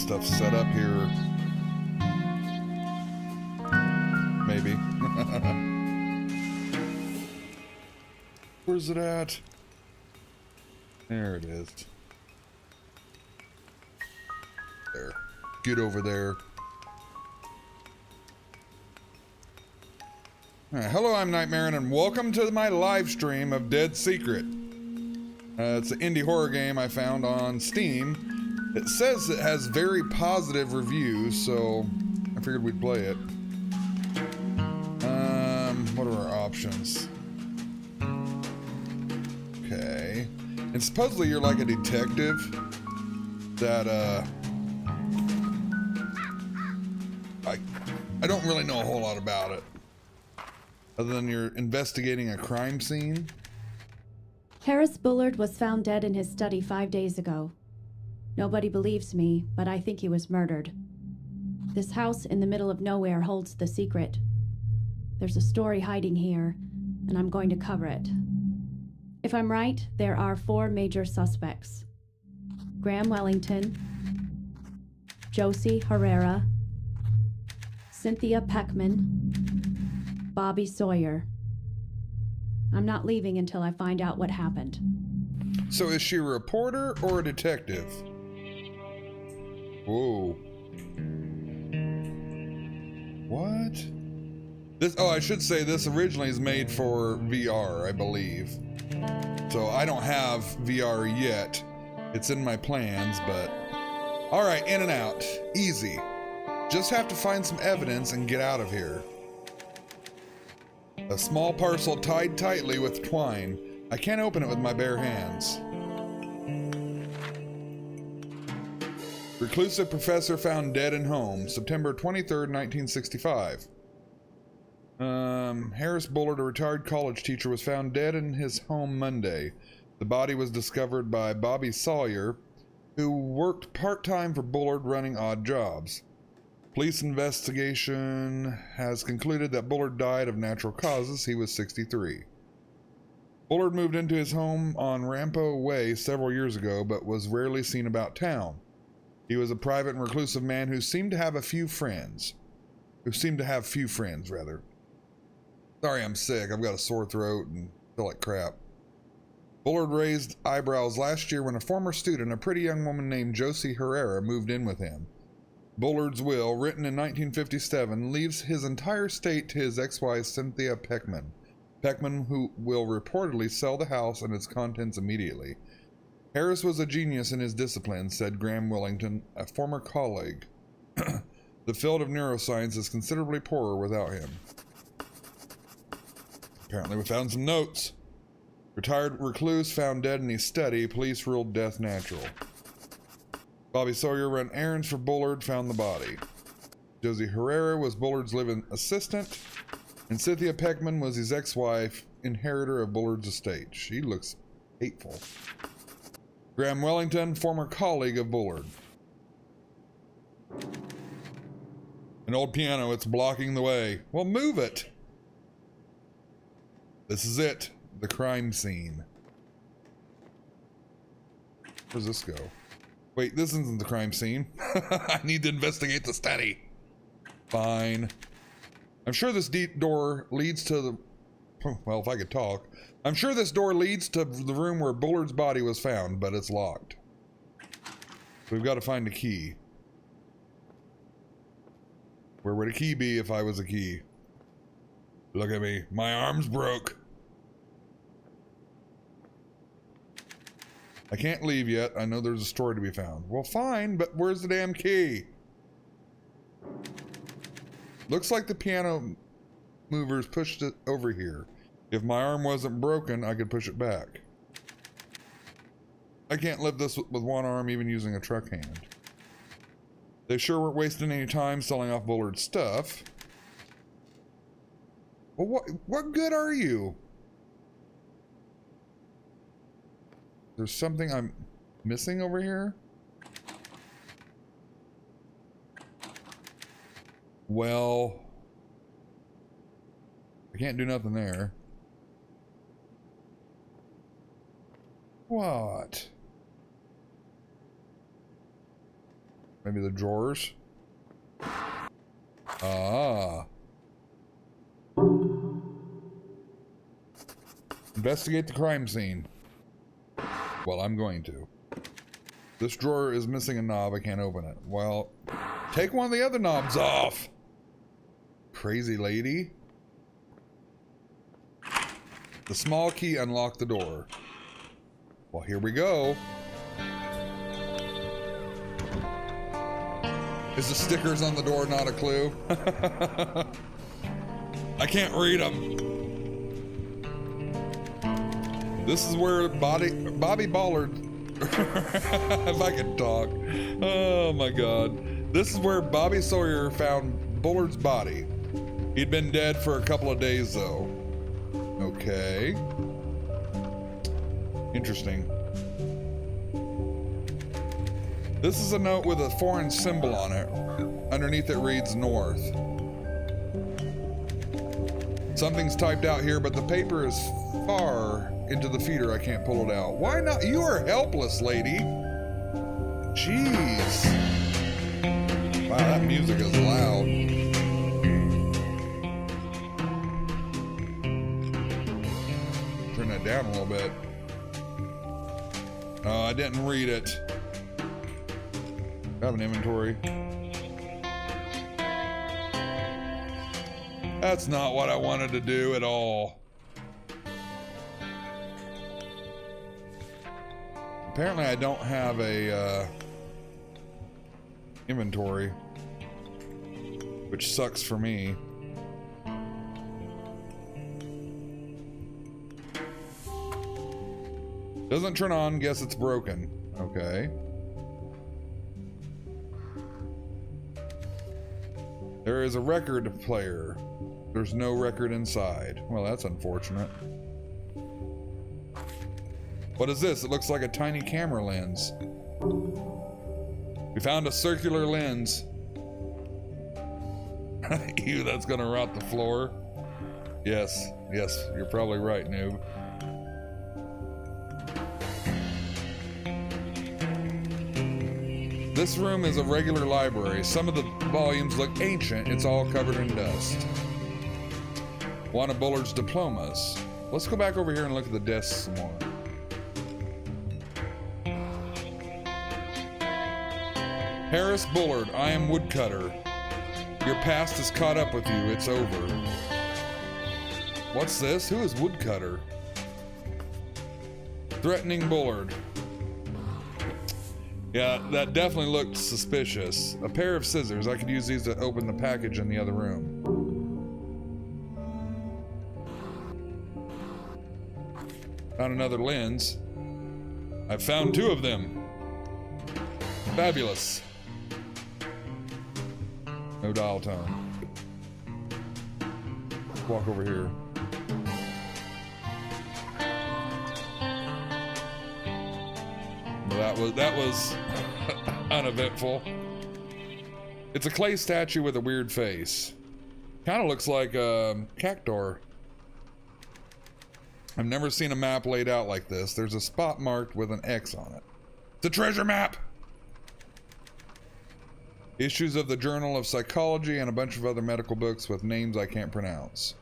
stuff set up here. Maybe. Where's it at? There it is. There. Get over there. Alright, hello, I'm Nightmaaron, and welcome to my live stream of Dead Secret. It's an indie horror game I found on Steam. It says it has very positive reviews, so I figured we'd play it. What are our options? Okay. And supposedly you're like a detective that, I don't really know a whole lot about it. Other than you're investigating a crime scene. Harris Bullard was found dead in his study 5 days ago. Nobody believes me, but I think he was murdered. This house in the middle of nowhere holds the secret. There's a story hiding here, and I'm going to cover it. If I'm right, there are 4 major suspects. Graham Wellington, Josie Herrera, Cynthia Peckman, Bobby Sawyer. I'm not leaving until I find out what happened. So is she a reporter or a detective? Whoa. What? I should say this originally is made for VR, I believe. So I don't have VR yet. It's in my plans, but... Alright, in and out. Easy. Just have to find some evidence and get out of here. A small parcel tied tightly with twine. I can't open it with my bare hands. Reclusive professor found dead in home, September 23rd, 1965. Harris Bullard, a retired college teacher, was found dead in his home Monday. The body was discovered by Bobby Sawyer, who worked part-time for Bullard running odd jobs. Police investigation has concluded that Bullard died of natural causes. He was 63. Bullard moved into his home on Rampo Way several years ago, but was rarely seen about town. He was a private and reclusive man who seemed to have few friends, rather. Sorry, I'm sick. I've got a sore throat and feel like crap. Bullard raised eyebrows last year when a former student, a pretty young woman named Josie Herrera, moved in with him. Bullard's will, written in 1957, leaves his entire estate to his ex-wife Cynthia Peckman. Peckman, who will reportedly sell the house and its contents immediately. Harris was a genius in his discipline, said Graham Wellington, a former colleague. The field of neuroscience is considerably poorer without him. Apparently we found some notes. Retired recluse found dead in his study. Police ruled death natural. Bobby Sawyer ran errands for Bullard, found the body. Josie Herrera was Bullard's living assistant, and Cynthia Peckman was his ex-wife, inheritor of Bullard's estate. She looks hateful. Graham Wellington, former colleague of Bullard. An old piano, it's blocking the way. Well, move it! This is it. The crime scene. Where's this go? Wait, this isn't the crime scene. I need to investigate the study. Fine. I'm sure this door leads to the... Well, if I could talk. I'm sure this door leads to the room where Bullard's body was found, but it's locked. So we've got to find a key. Where would a key be if I was a key? Look at me. My arm's broke. I can't leave yet. I know there's a story to be found. Well, fine, but where's the damn key? Looks like the piano movers pushed it over here. If my arm wasn't broken, I could push it back. I can't lift this with one arm, even using a truck hand. They sure weren't wasting any time selling off Bullard's stuff. Well, what good are you? There's something I'm missing over here? Well, I can't do nothing there. What? Maybe the drawers. Ah. Investigate the crime scene. Well, I'm going to. This drawer is missing a knob. I can't open it. Well, take one of the other knobs off. Crazy lady. The small key unlocked the door. Well, here we go. Is the stickers on the door not a clue? I can't read them. This is where Bobby Ballard, if I could talk. Oh my God. This is where Bobby Sawyer found Bullard's body. He'd been dead for a couple of days though. Okay. Interesting. This is a note with a foreign symbol on it. Underneath it reads North. Something's typed out here, but the paper is far into the feeder. I can't pull it out. Why not? You are helpless, lady. Jeez. Wow, that music is loud. Turn that down a little bit. Oh, I didn't read it. I have an inventory. That's not what I wanted to do at all. Apparently I don't have a inventory, which sucks for me. Doesn't turn on, guess it's broken. Okay. There is a record player. There's no record inside. Well, that's unfortunate. What is this? It looks like a tiny camera lens. We found a circular lens. Ew, that's gonna rot the floor. Yes, you're probably right, noob. This room is a regular library. Some of the volumes look ancient. It's all covered in dust. One of Bullard's diplomas. Let's go back over here and look at the desks some more. Harris Bullard, I am woodcutter. Your past has caught up with you. It's over. What's this? Who is woodcutter? Threatening Bullard. Yeah, that definitely looked suspicious. A pair of scissors. I could use these to open the package in the other room. Found another lens. I've found 2 of them. Fabulous. No dial tone. Let's walk over here. Well, that was uneventful. It's a clay statue with a weird face. Kind of looks like a cactuar. I've never seen a map laid out like this. There's a spot marked with an X on it. It's a treasure map! Issues of the Journal of Psychology and a bunch of other medical books with names I can't pronounce.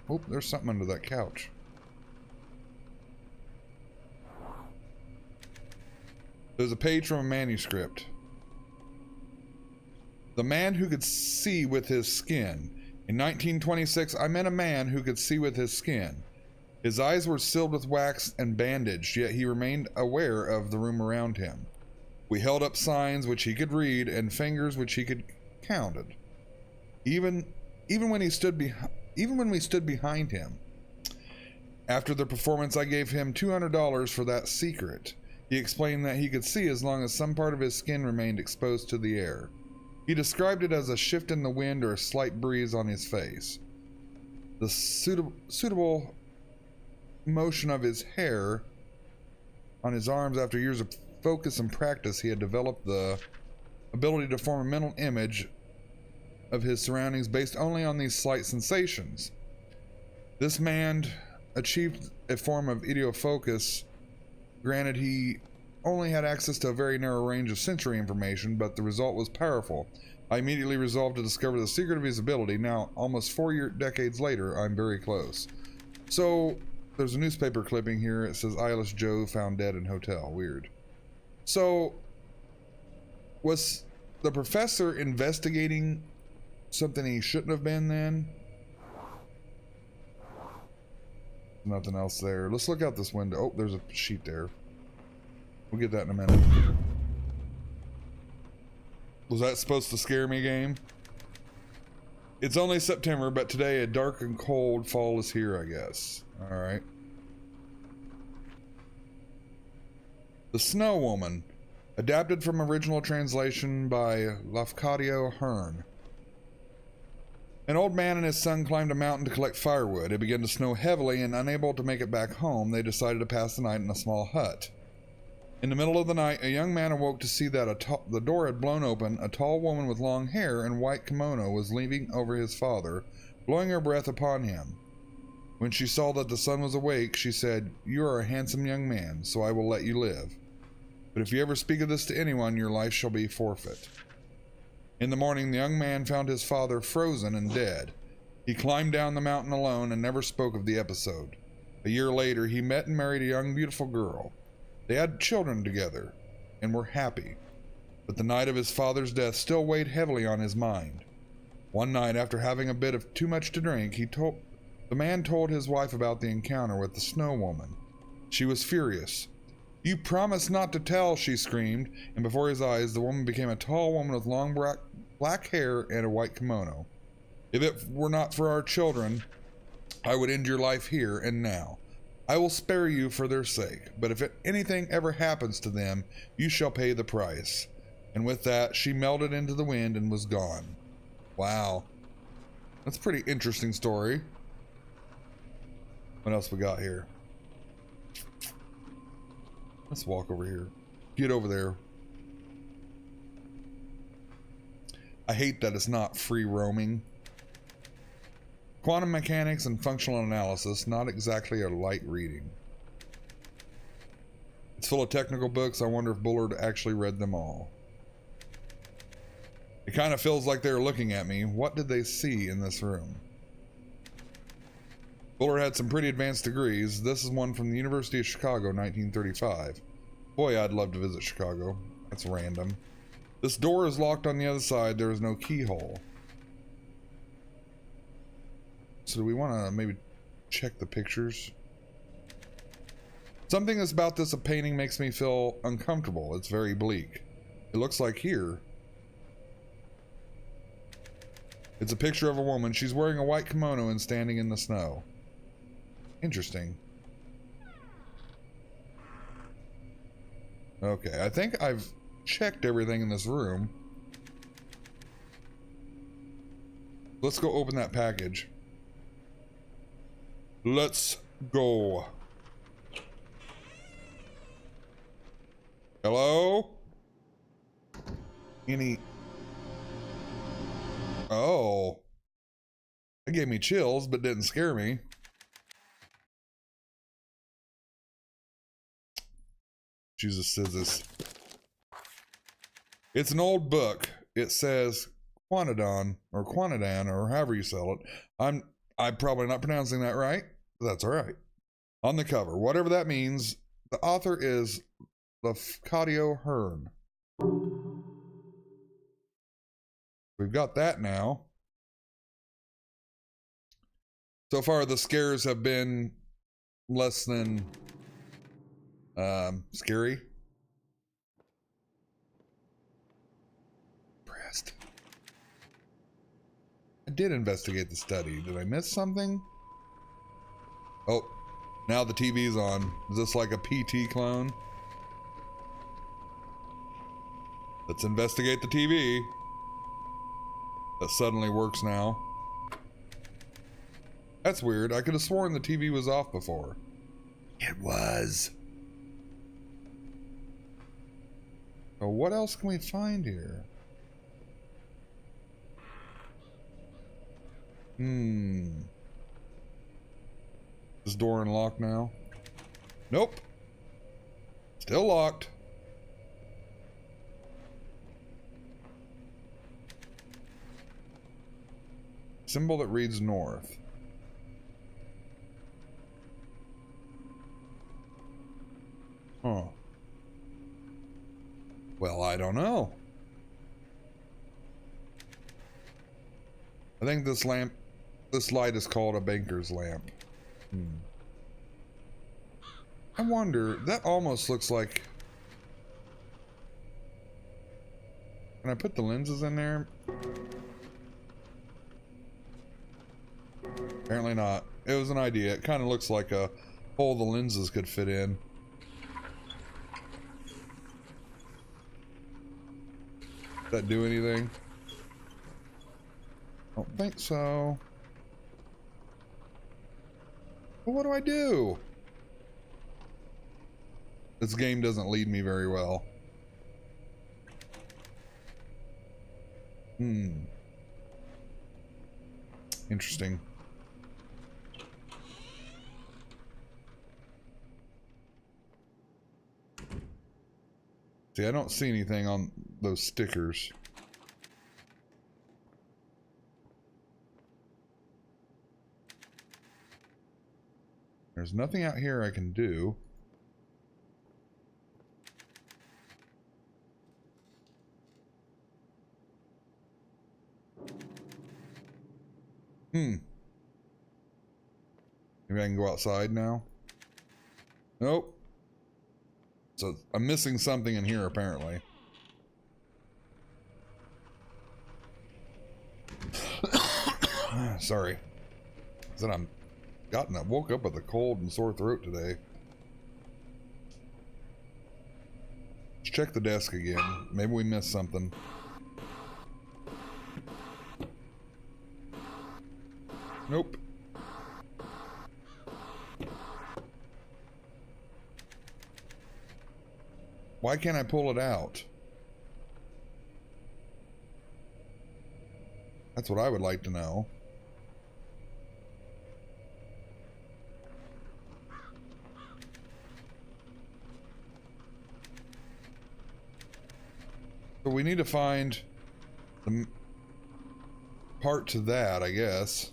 Oh, there's something under that couch. There's a page from a manuscript. The man who could see with his skin. In 1926, I met a man who could see with his skin. His eyes were sealed with wax and bandaged, yet he remained aware of the room around him. We held up signs which he could read and fingers which he could counted. Even when we stood behind him. After the performance, I gave him $200 for that secret. He explained that he could see as long as some part of his skin remained exposed to the air. He described it as a shift in the wind or a slight breeze on his face. The suitable motion of his hair on his arms. After years of focus and practice, he had developed the ability to form a mental image of his surroundings based only on these slight sensations. This man achieved a form of idiofocus. Granted, he only had access to a very narrow range of sensory information, but the result was powerful. I immediately resolved to discover the secret of his ability. Now, almost 4 decades later, I'm very close. So, there's a newspaper clipping here. It says, Eyeless Joe found dead in hotel. Weird. So, was the professor investigating something he shouldn't have been then? Nothing else there. Let's look out this window. Oh, there's a sheet there. We'll get that in a minute. Was that supposed to scare me, game? It's only September, but today a dark and cold fall is here, I guess. Alright. The Snow Woman. Adapted from original translation by Lafcadio Hearn. An old man and his son climbed a mountain to collect firewood. It began to snow heavily, and unable to make it back home, they decided to pass the night in a small hut. In the middle of the night, a young man awoke to see that the door had blown open. A tall woman with long hair and white kimono was leaning over his father, blowing her breath upon him. When she saw that the son was awake, she said, "You are a handsome young man, so I will let you live. But if you ever speak of this to anyone, your life shall be forfeit." In the morning, the young man found his father frozen and dead. He climbed down the mountain alone and never spoke of the episode. A year later, he met and married a young, beautiful girl. They had children together and were happy, but the night of his father's death still weighed heavily on his mind. One night, after having a bit of too much to drink, the man told his wife about the encounter with the Snow Woman. She was furious. "You promised not to tell," she screamed, and before his eyes, the woman became a tall woman with long black hair and a white kimono. "If it were not for our children, I would end your life here and now. I will spare you for their sake, but if anything ever happens to them, you shall pay the price." And with that, she melted into the wind and was gone. Wow. That's a pretty interesting story. What else we got here? Let's walk over here. Get over there. I hate that it's not free roaming. Quantum mechanics and functional analysis, not exactly a light reading. It's full of technical books. I wonder if Bullard actually read them all. It kind of feels like they're looking at me. What did they see in this room? Bullard had some pretty advanced degrees. This is one from the University of Chicago, 1935. Boy, I'd love to visit Chicago. That's random. This door is locked on the other side. There is no keyhole. So do we want to maybe check the pictures? Something that's about this painting makes me feel uncomfortable. It's very bleak. It looks like here. It's a picture of a woman. She's wearing a white kimono and standing in the snow. Interesting. Okay, I think I've checked everything in this room. Let's go open that package. Let's go. Hello? Oh. That gave me chills, but didn't scare me. Jesus scissors. It's an old book. It says Quantidan or however you sell it. I'm probably not pronouncing that right, but that's all right. On the cover, whatever that means, the author is Lafcadio Hearn. We've got that now. So far, the scares have been less than scary. Pressed. I did investigate the study. Did I miss something? Oh, now the TV's on. Is this like a PT clone? Let's investigate the TV. That suddenly works now. That's weird. I could have sworn the TV was off before. It was. So what else can we find here? This door unlocked now? Nope. Still locked. Symbol that reads north. Huh. Well, I don't know. I think this light is called a banker's lamp. I wonder, that almost looks like... Can I put the lenses in there? Apparently not. It was an idea. It kind of looks like a hole the lenses could fit in. Does that do anything? Don't think so. Well, what do I do? This game doesn't lead me very well. Interesting. See, I don't see anything on those stickers. There's nothing out here I can do. Maybe I can go outside now? Nope. So I'm missing something in here apparently. Sorry. Said I woke up with a cold and sore throat today. Let's check the desk again. Maybe we missed something. Nope. Why can't I pull it out? That's what I would like to know. So we need to find the part to that, I guess.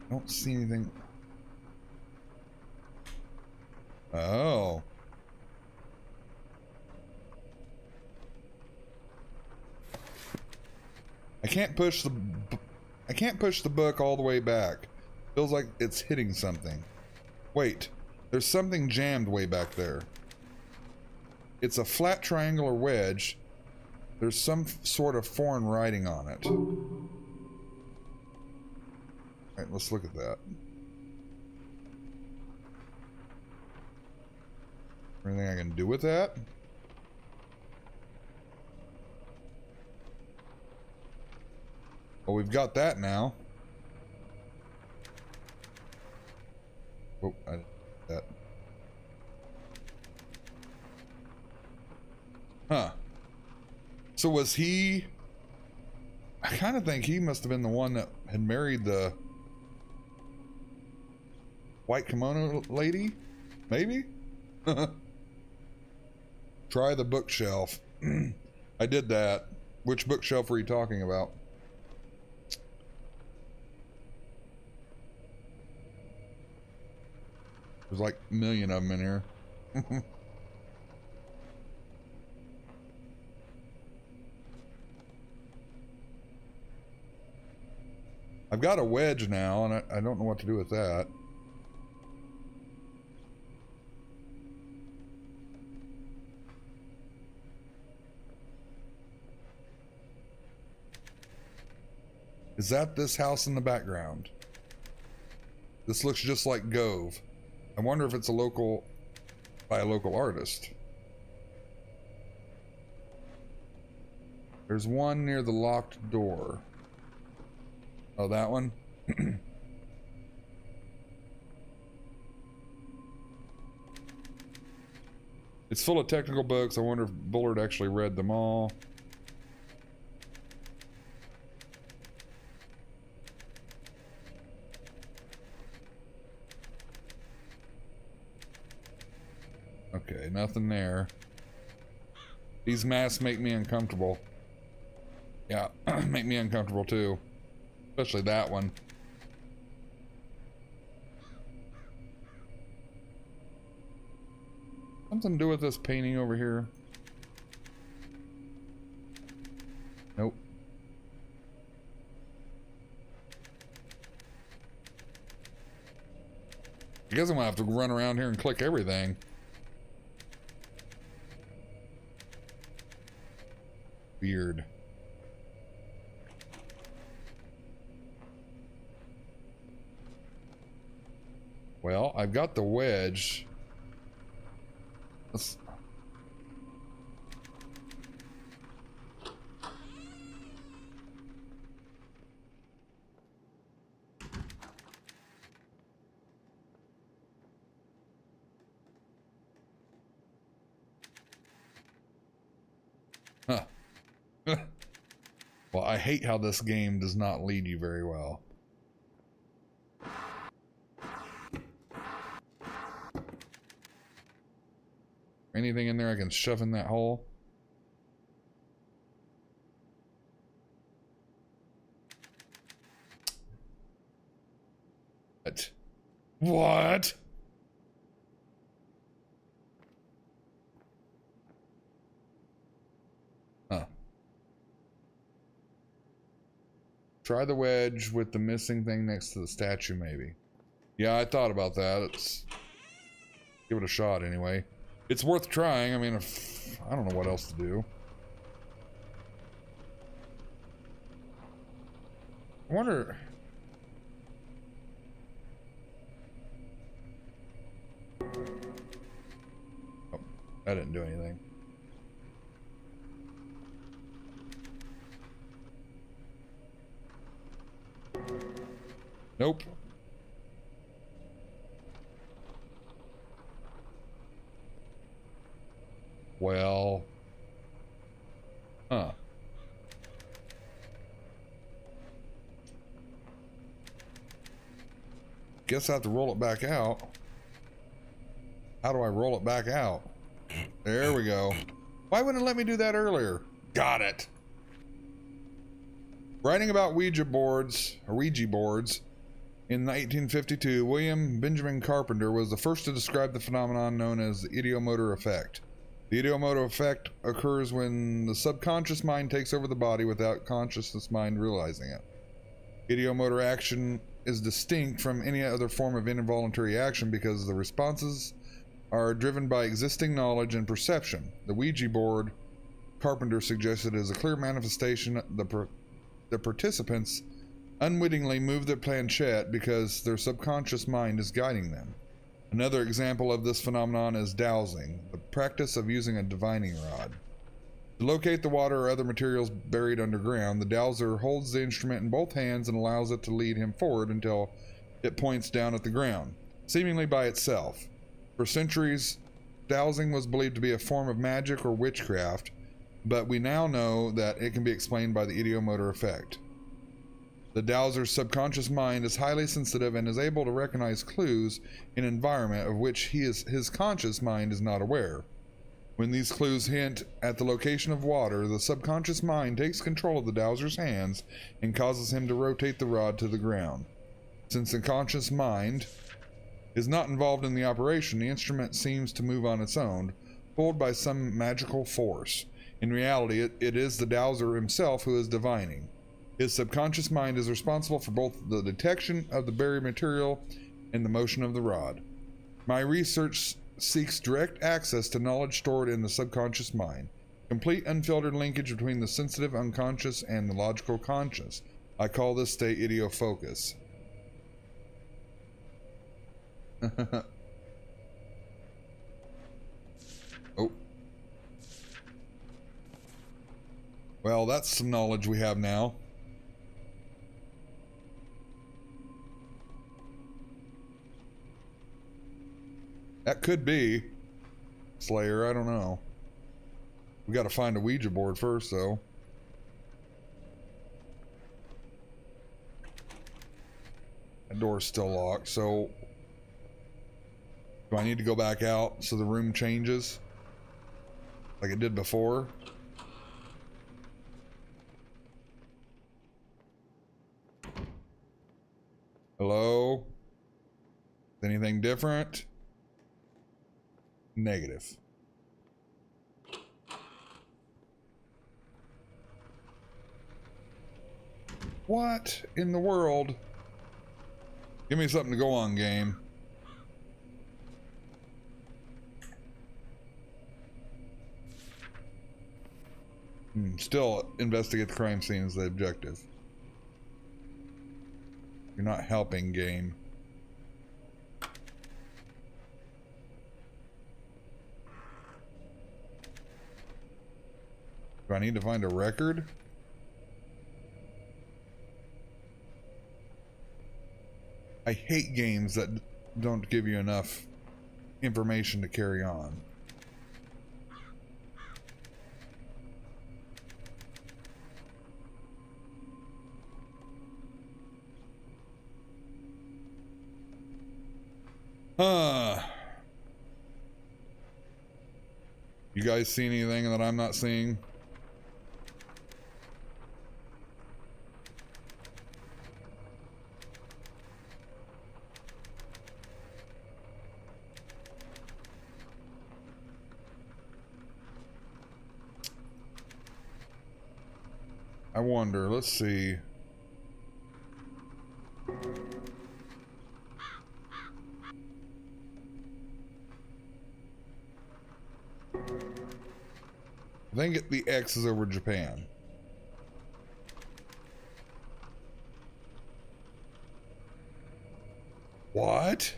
I don't see anything. Oh. I can't push the book all the way back. Feels like it's hitting something. Wait, there's something jammed way back there. It's a flat triangular wedge. There's some sort of foreign writing on it. Alright, let's look at that. Anything I can do with that? Well, we've got that now. Oh, I did that. Huh. So was he... I kind of think he must have been the one that had married the white kimono lady? Maybe? Try the bookshelf. I did that. Which bookshelf were you talking about? There's like a million of them in here. I've got a wedge now, and I don't know what to do with that. Is that this house in the background? This looks just like Gove. I wonder if it's a local, by a local artist. There's one near the locked door. Oh, that one? It's full of technical books. I wonder if Bullard actually read them all. Okay, nothing there. These masks make me uncomfortable. Yeah, make me uncomfortable too. Especially that one. Something to do with this painting over here. Nope. I guess I'm gonna have to run around here and click everything. Weird. Well, I've got the wedge. Let's... Huh. Well, I hate how this game does not lead you very well. Anything in there I can shove in that hole? What? What? Huh. Try the wedge with the missing thing next to the statue, maybe. Yeah, I thought about that. Let's give it a shot anyway. It's worth trying. I mean, I don't know what else to do. I wonder... Oh, that didn't do anything. Nope. Well... Huh. Guess I have to roll it back out. How do I roll it back out? There we go. Why wouldn't it let me do that earlier? Got it. Writing about Ouija boards, in 1852, William Benjamin Carpenter was the first to describe the phenomenon known as the ideomotor effect. The ideomotor effect occurs when the subconscious mind takes over the body without conscious mind realizing it. Ideomotor action is distinct from any other form of involuntary action because the responses are driven by existing knowledge and perception. The Ouija board, Carpenter suggested, is a clear manifestation. The participants unwittingly move their planchette because their subconscious mind is guiding them. Another example of this phenomenon is dowsing, the practice of using a divining rod. To locate the water or other materials buried underground, the dowser holds the instrument in both hands and allows it to lead him forward until it points down at the ground, seemingly by itself. For centuries, dowsing was believed to be a form of magic or witchcraft, but we now know that it can be explained by the ideomotor effect. The dowser's subconscious mind is highly sensitive and is able to recognize clues in an environment of which his conscious mind is not aware. When these clues hint at the location of water, the subconscious mind takes control of the dowser's hands and causes him to rotate the rod to the ground. Since the conscious mind is not involved in the operation, the instrument seems to move on its own, pulled by some magical force. In reality, it is the dowser himself who is divining. His subconscious mind is responsible for both the detection of the buried material and the motion of the rod. My research seeks direct access to knowledge stored in the subconscious mind, complete unfiltered linkage between the sensitive unconscious and the logical conscious. I call this state idiofocus. Oh. Well, that's some knowledge we have now. That could be Slayer, I don't know. We got to find a Ouija board first, though. That door's still locked, so do I need to go back out so the room changes like it did before? Hello? Anything different? Negative. What in the world? Give me something to go on, game. Still, investigate the crime scene is the objective. You're not helping, game. Do I need to find a record? I hate games that don't give you enough information to carry on. You guys see anything that I'm not seeing? I wonder, let's see. I think the X is over Japan. What?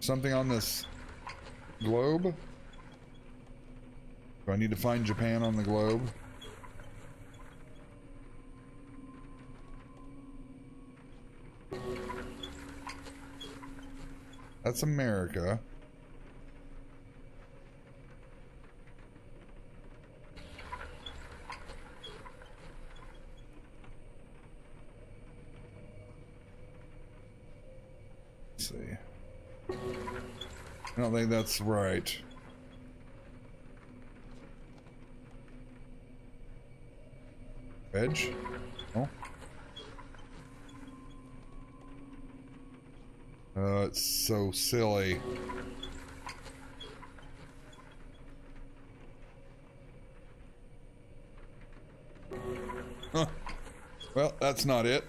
Something on this globe? Do I need to find Japan on the globe? That's America. Let's see. I don't think that's right. Edge? Oh. It's so silly. Huh. Well, that's not it.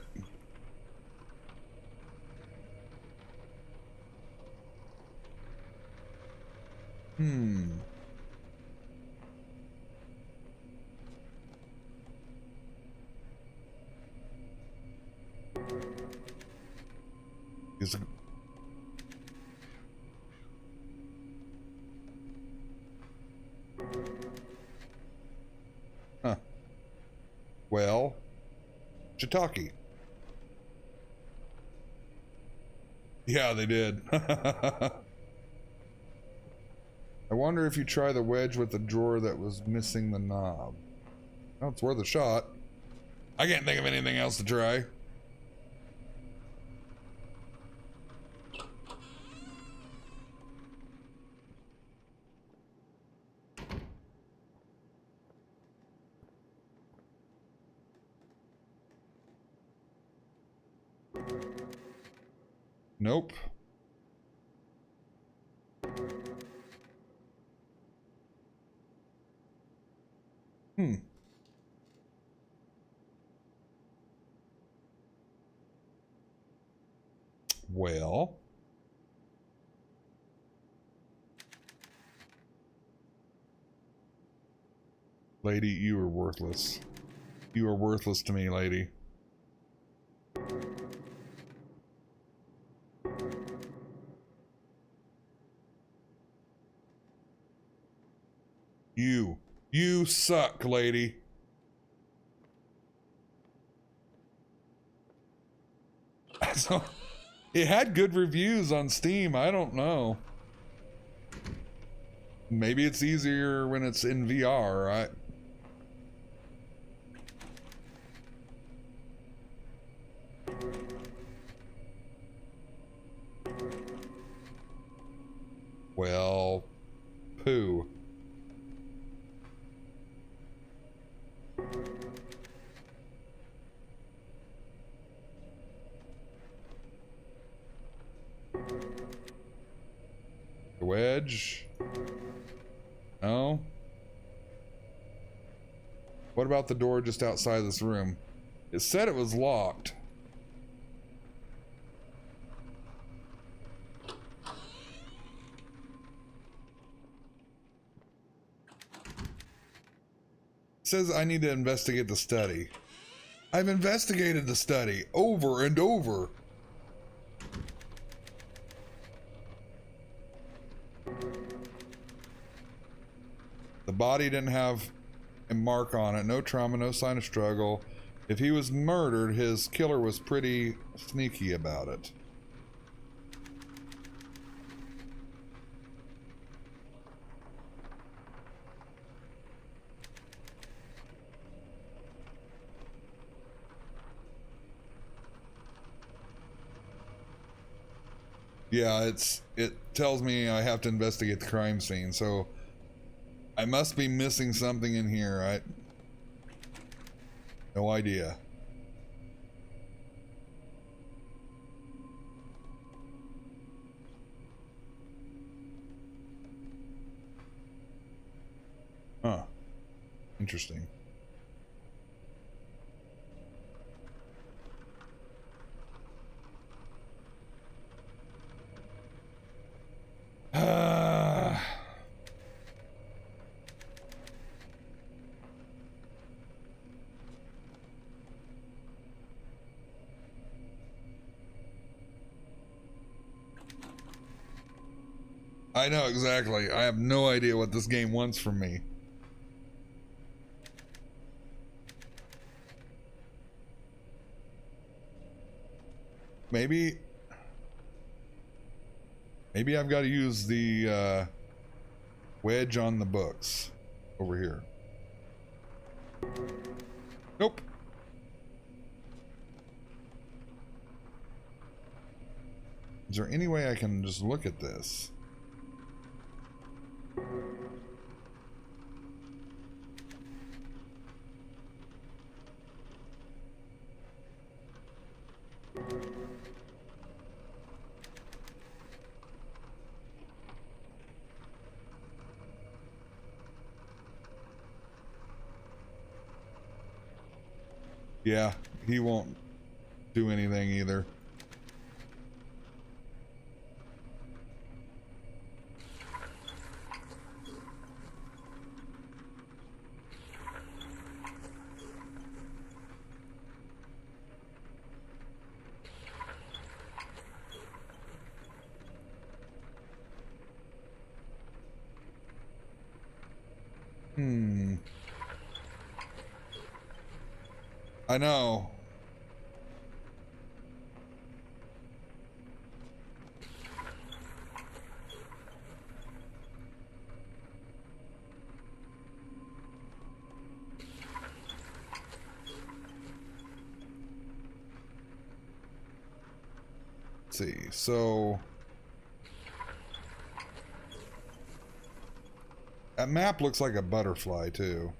Is it... Huh. Well, Shiitake. Yeah, they did. I wonder if you try the wedge with the drawer that was missing the knob. Oh, it's worth a shot. I can't think of anything else to try. Nope. Well. Lady, you are worthless. You are worthless to me, lady. You suck, lady. So, it had good reviews on Steam. I don't know. Maybe it's easier when it's in VR, right? Well, poo. wedge? No. What about the door just outside this room? It said it was locked. It says I need to investigate the study. I've investigated the study over and over. The body didn't have a mark on it, no trauma, no sign of struggle. If he was murdered, his killer was pretty sneaky about it. Yeah, it tells me I have to investigate the crime scene, so I must be missing something in here. No idea. Huh. Interesting. I know exactly. I have no idea what this game wants from me. Maybe I've got to use the wedge on the books over here. Nope. Is there any way I can just look at this? Yeah, he won't do anything either. I know. Let's see, so that map looks like a butterfly too.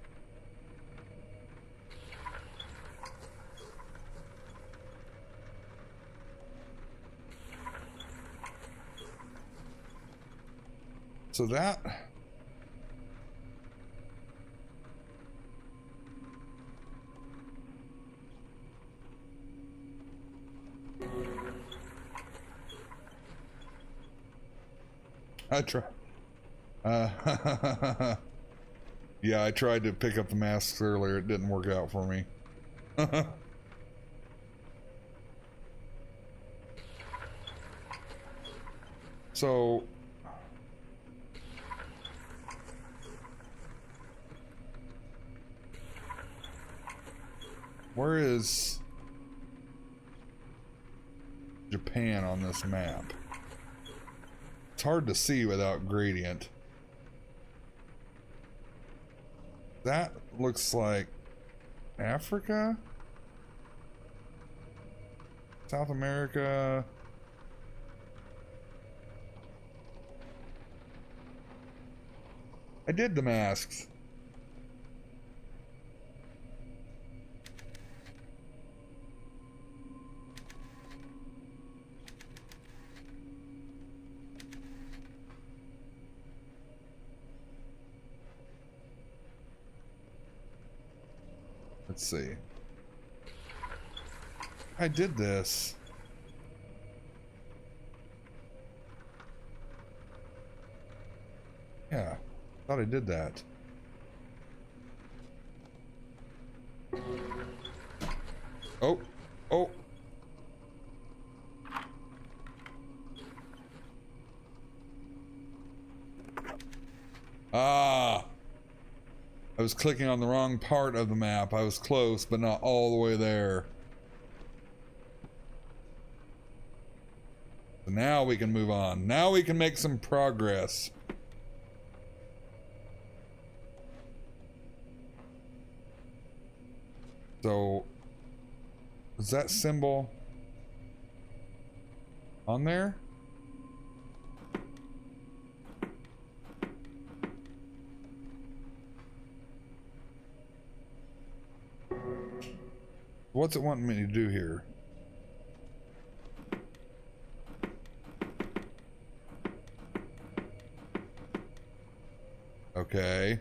So that I try. Yeah, I tried to pick up the masks earlier. It didn't work out for me. So where is Japan on this map? It's hard to see without gradient. That looks like Africa? South America? I did the masks. Let's see. I did this. Yeah, thought I did that. Oh, oh. Ah. I was clicking on the wrong part of the map. I was close, but not all the way there. So now we can move on. Now we can make some progress. So, is that symbol on there? What's it wanting me to do here? Okay.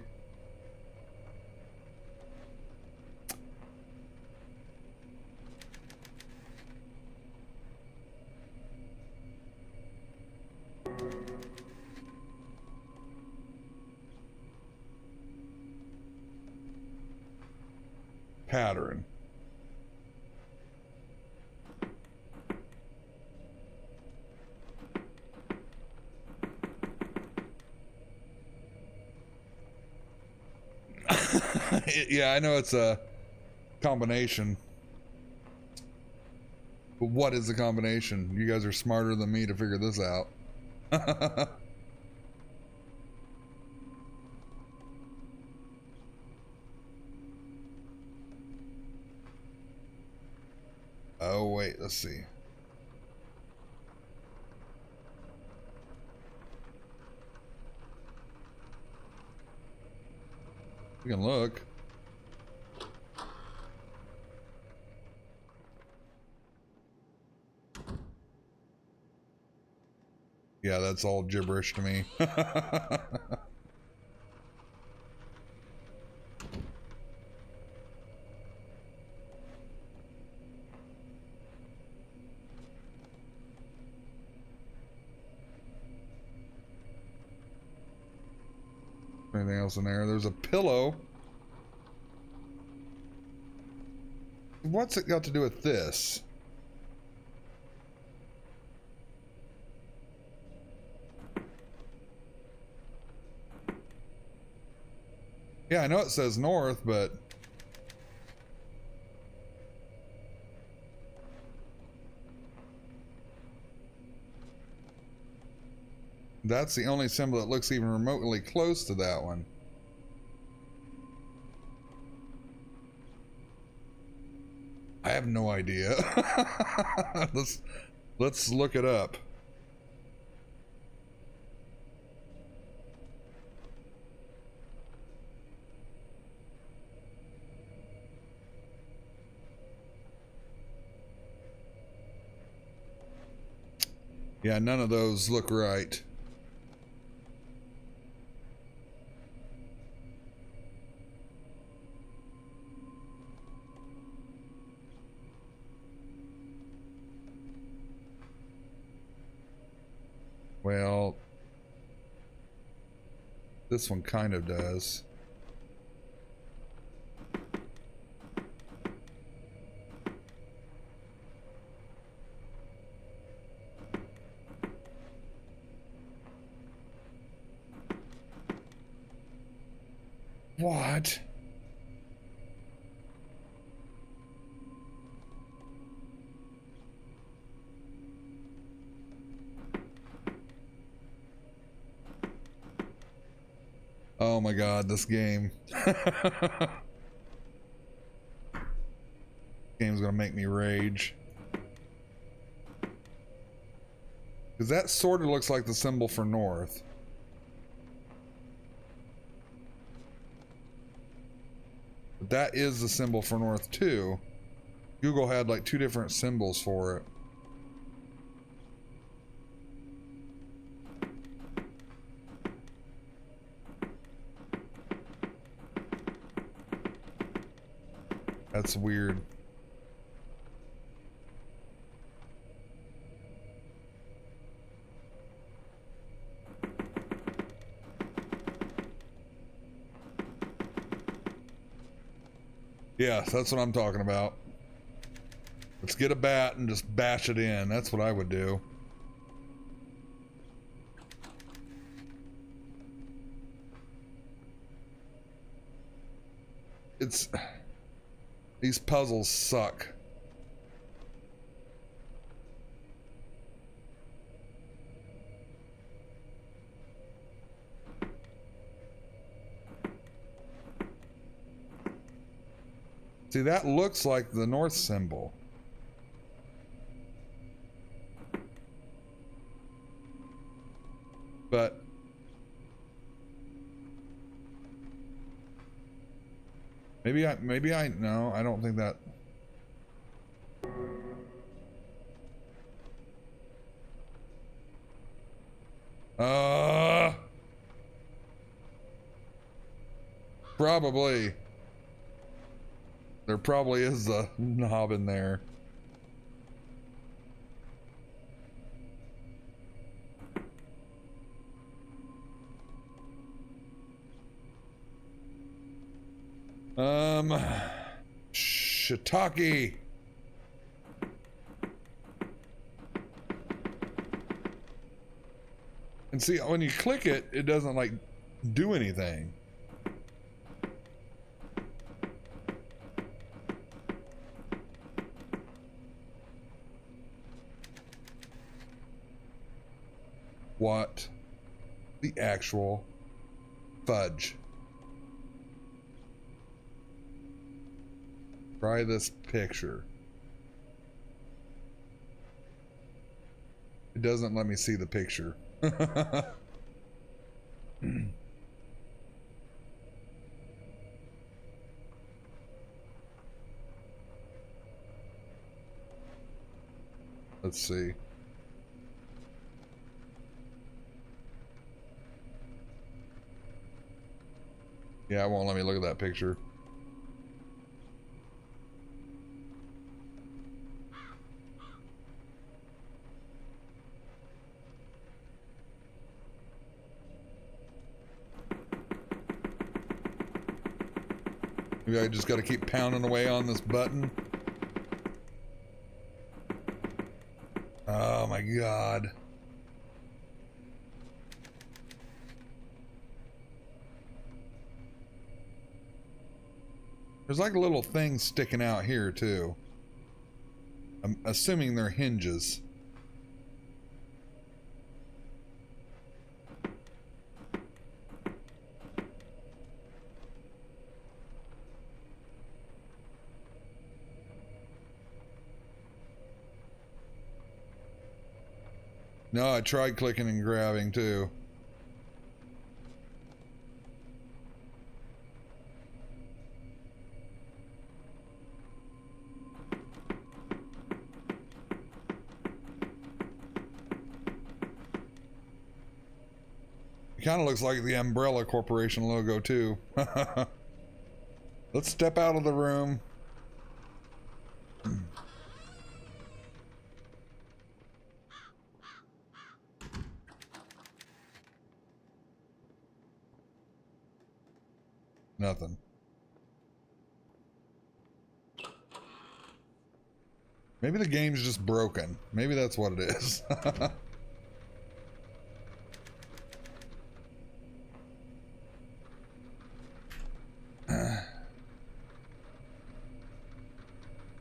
Pattern. Yeah, I know it's a combination. But what is the combination? You guys are smarter than me to figure this out. Oh, wait, let's see. We can look. Yeah, that's all gibberish to me. Anything else in there? There's a pillow. What's it got to do with this? Yeah, I know it says north, but that's the only symbol that looks even remotely close to that one. I have no idea. Let's look it up. Yeah, none of those look right. Well, this one kind of does. What? Oh my god, this game. Game's gonna make me rage. Because that sort of looks like the symbol for north. But that is the symbol for north too. Google had like two different symbols for it. That's weird. Yeah, that's what I'm talking about. Let's get a bat and just bash it in. That's what I would do. These puzzles suck. See, that looks like the north symbol. But maybe I no, I don't think that. Probably. There probably is a knob in there. Shiitake. And see, when you click it, it doesn't like do anything. What the actual fudge? Try this picture. It doesn't let me see the picture. Let's see. Yeah, it won't let me look at that picture. Maybe I just got to keep pounding away on this button. Oh my God. There's like a little thing sticking out here too. I'm assuming they're hinges. No, I tried clicking and grabbing too. It kind of looks like the Umbrella Corporation logo too. Let's step out of the room. Nothing. Maybe the game's just broken. Maybe that's what it is.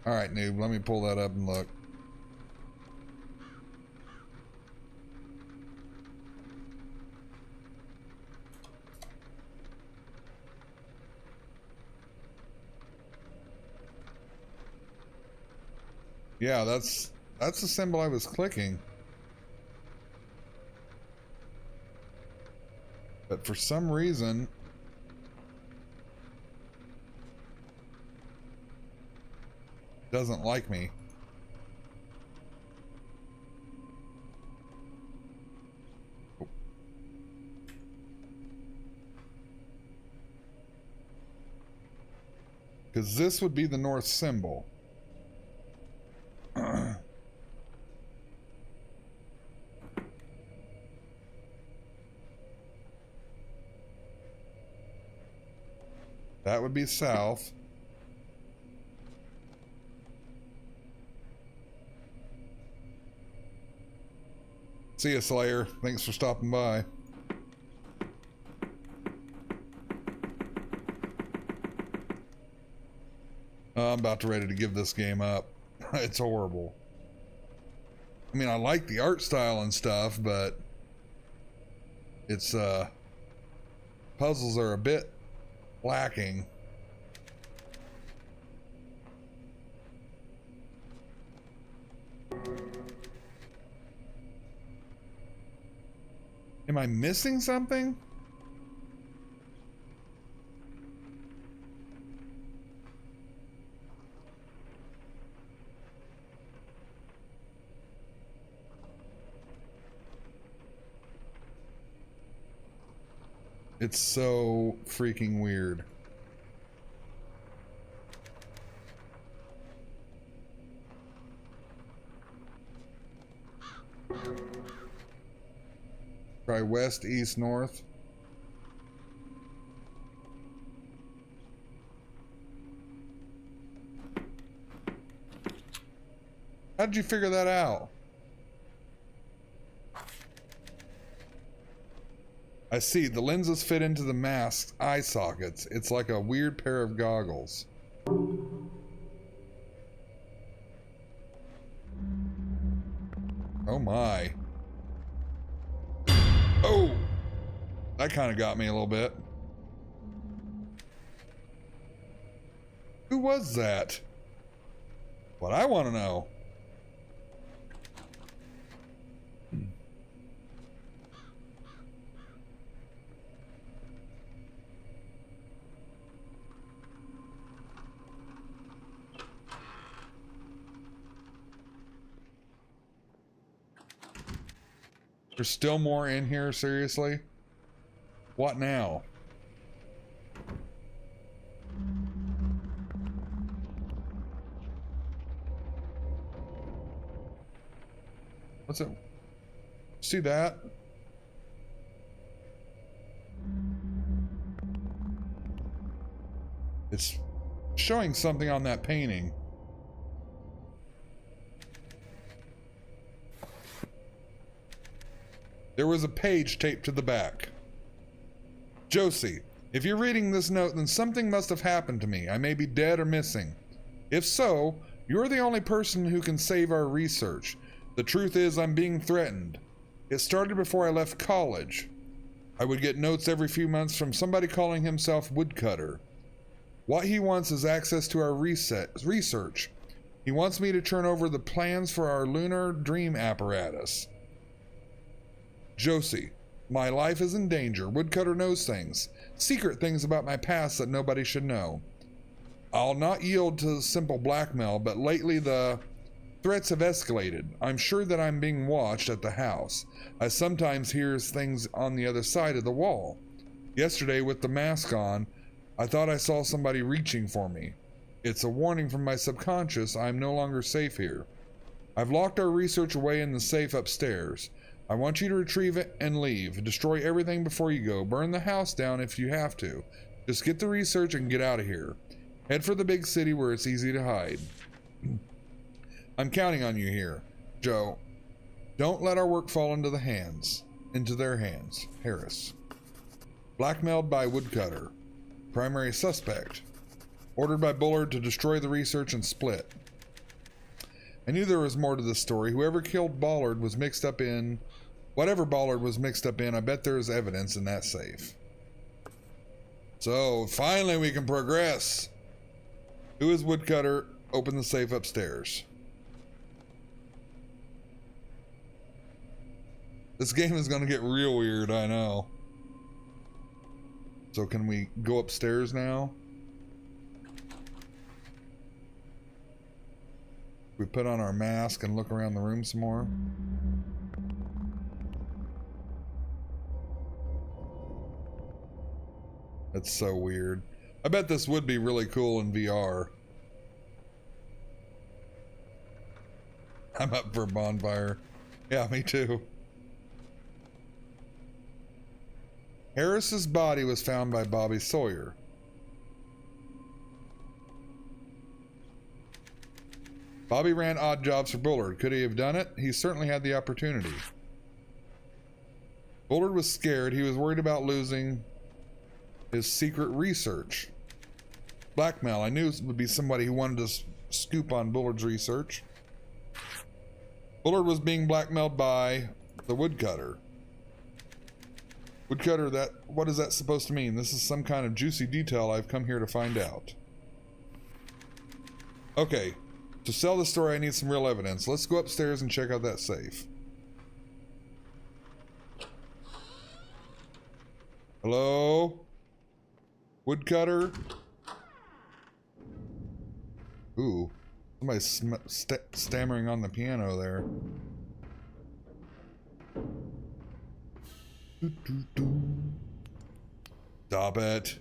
Alright, noob, let me pull that up and look. Yeah, that's the symbol I was clicking. But for some reason it doesn't like me. Because this would be the north symbol. That would be south. See ya, Slayer. Thanks for stopping by. I'm about ready to give this game up. It's horrible. I mean, I like the art style and stuff, but it's puzzles are a bit lacking. Am I missing something? It's so freaking weird. Try west, east, north. How did you figure that out? I see, the lenses fit into the mask's eye sockets. It's like a weird pair of goggles. Oh my. Oh! That kind of got me a little bit. Who was that? What I want to know. There's still more in here, seriously? What now? What's it? See that? It's showing something on that painting. There was a page taped to the back. Josie, if you're reading this note, then something must have happened to me. I may be dead or missing. If so, you're the only person who can save our research. The truth is, I'm being threatened. It started before I left college. I would get notes every few months from somebody calling himself Woodcutter. What he wants is access to our research. He wants me to turn over the plans for our lunar dream apparatus. Josie, my life is in danger. Woodcutter knows things, secret things about my past that nobody should know. I'll not yield to simple blackmail, but lately the threats have escalated. I'm sure that I'm being watched at the house. I sometimes hear things on the other side of the wall. Yesterday, with the mask on, I thought I saw somebody reaching for me. It's a warning from my subconscious. I'm no longer safe here. I've locked our research away in the safe upstairs. I want you to retrieve it and leave. Destroy everything before you go. Burn the house down if you have to. Just get the research and get out of here. Head for the big city where it's easy to hide. I'm counting on you here. Joe, don't let our work fall into their hands. Harris. Blackmailed by Woodcutter. Primary suspect. Ordered by Bullard to destroy the research and split. I knew there was more to this story. Whoever killed Ballard was mixed up in... Whatever Ballard was mixed up in, I bet there is evidence in that safe. So, finally we can progress. Who is Woodcutter? Open the safe upstairs. This game is going to get real weird, I know. So can we go upstairs now? We put on our mask and look around the room some more. That's so weird. I bet this would be really cool in VR. I'm up for a bonfire. Yeah, me too. Harris's body was found by Bobby Sawyer. Bobby ran odd jobs for Bullard. Could he have done it? He certainly had the opportunity. Bullard was scared. He was worried about losing his secret research. Blackmail. I knew it would be somebody who wanted to scoop on Bullard's research. Bullard was being blackmailed by the woodcutter. Woodcutter, what is that supposed to mean? This is some kind of juicy detail I've come here to find out. Okay, to sell the story I need some real evidence. Let's go upstairs and check out that safe. Hello? Woodcutter? Ooh, somebody's stammering on the piano there. Stop it.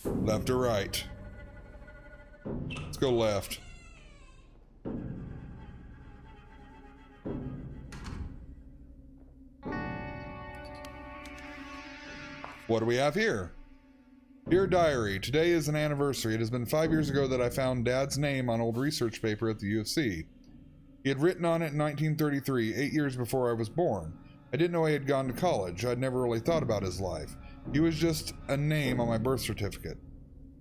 Left or right? Let's go left. What do we have here? Dear Diary, today is an anniversary. It has been 5 years ago that I found Dad's name on old research paper at the U of C. He had written on it in 1933, 8 years before I was born. I didn't know he had gone to college. I'd never really thought about his life. He was just a name on my birth certificate.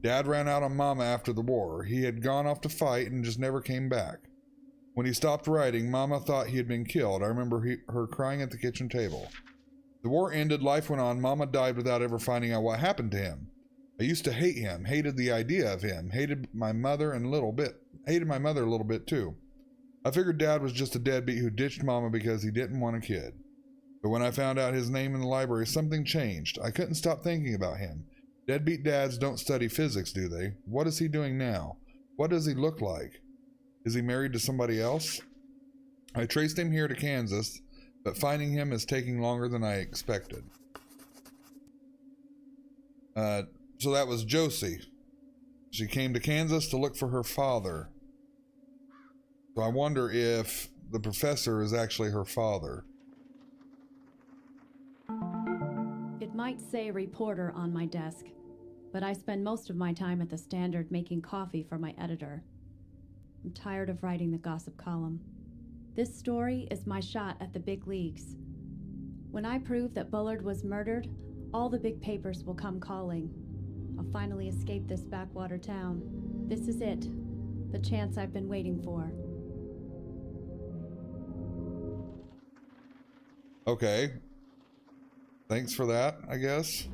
Dad ran out on Mama after the war. He had gone off to fight and just never came back. When he stopped writing, Mama thought he had been killed. I remember her crying at the kitchen table. The war ended, life went on. Mama died without ever finding out what happened to him. I used to hate him, hated the idea of him, hated my mother a little bit too. I figured Dad was just a deadbeat who ditched Mama because he didn't want a kid. But when I found out his name in the library, something changed. I couldn't stop thinking about him. Deadbeat dads don't study physics, do they? What is he doing now? What does he look like? Is he married to somebody else? I traced him here to Kansas, but finding him is taking longer than I expected. So that was Josie. She came to Kansas to look for her father. So I wonder if the professor is actually her father. It might say reporter on my desk, but I spend most of my time at the Standard making coffee for my editor. I'm tired of writing the gossip column. This story is my shot at the big leagues. When I prove that Bullard was murdered, all the big papers will come calling. I'll finally escape this backwater town. This is it, the chance I've been waiting for. Okay. Thanks for that, I guess.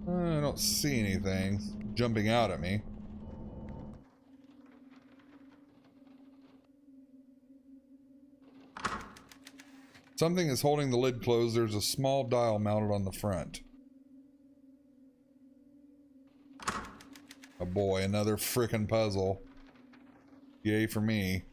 I don't see anything jumping out at me. Something is holding the lid closed. There's a small dial mounted on the front. Oh boy, another frickin' puzzle. Yay for me.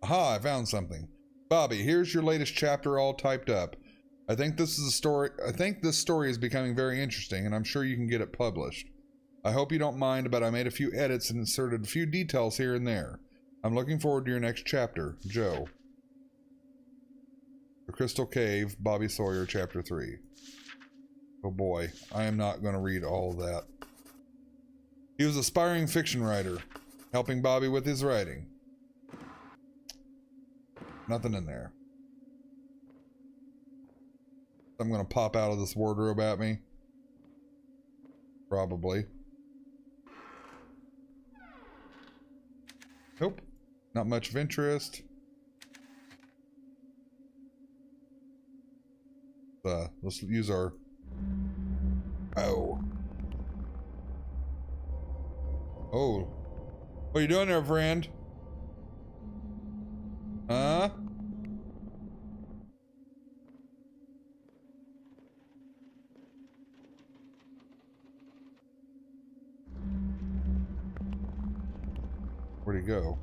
Aha, I found something. Bobby, here's your latest chapter all typed up. I think this story is becoming very interesting, and I'm sure you can get it published. I hope you don't mind, but I made a few edits and inserted a few details here and there. I'm looking forward to your next chapter, Joe. The Crystal Cave, Bobby Sawyer, Chapter 3. Oh boy, I am not going to read all of that. He was an aspiring fiction writer, helping Bobby with his writing. Nothing in there. I'm going to pop out of this wardrobe at me. Probably. Nope. Not much of interest. Let's use our... Oh. Oh. What are you doing there, friend? Huh? Where'd he go?